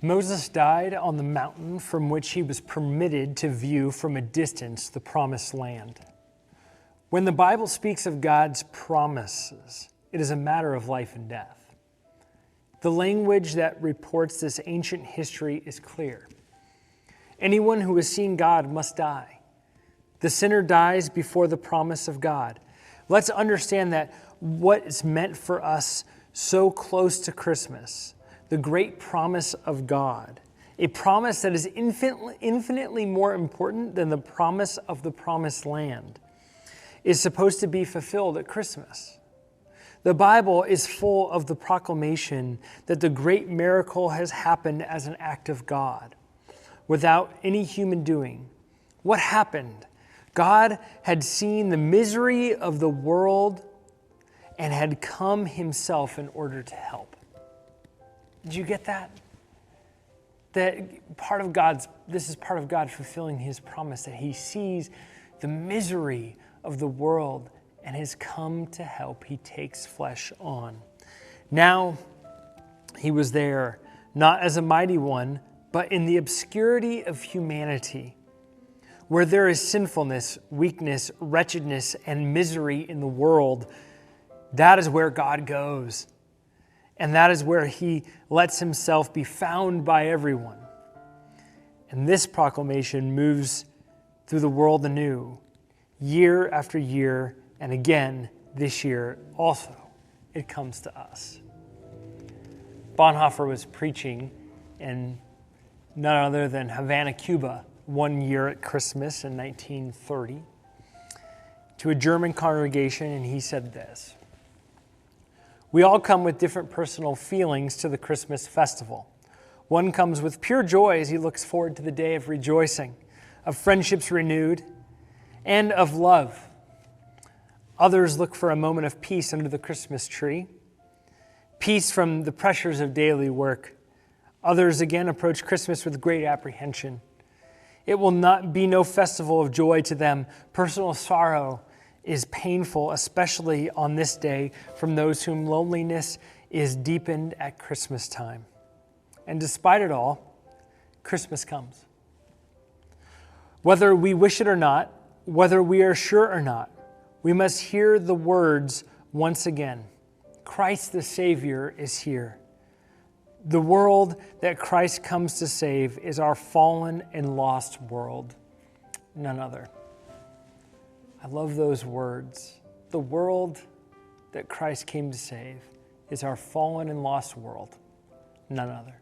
Moses died on the mountain from which he was permitted to view from a distance the promised land. When the Bible speaks of God's promises, it is a matter of life and death. The language that reports this ancient history is clear. Anyone who has seen God must die. The sinner dies before the promise of God. Let's understand that what is meant for us so close to Christmas, the great promise of God, a promise that is infinitely more important than the promise of the promised land, is supposed to be fulfilled at Christmas. The Bible is full of the proclamation that the great miracle has happened as an act of God, without any human doing. What happened? God had seen the misery of the world and had come himself in order to help. Did you get that? This is part of God fulfilling his promise, that he sees the misery of the world and has come to help. He takes flesh on. Now he was there, not as a mighty one, but in the obscurity of humanity. Where there is sinfulness, weakness, wretchedness, and misery in the world, that is where God goes. And that is where he lets himself be found by everyone. And this proclamation moves through the world anew, year after year, and again this year also, it comes to us. Bonhoeffer was preaching in none other than Havana, Cuba, one year at Christmas in 1930, to a German congregation, and he said this: "We all come with different personal feelings to the Christmas festival. One comes with pure joy as he looks forward to the day of rejoicing, of friendships renewed, and of love. Others look for a moment of peace under the Christmas tree, peace from the pressures of daily work. Others again approach Christmas with great apprehension. It will not be no festival of joy to them. Personal sorrow is painful, especially on this day, from those whom loneliness is deepened at Christmas time. And despite it all, Christmas comes. Whether we wish it or not, whether we are sure or not, we must hear the words once again. Christ the Savior is here. The world that Christ comes to save is our fallen and lost world, none other." I love those words. The world that Christ came to save is our fallen and lost world, none other.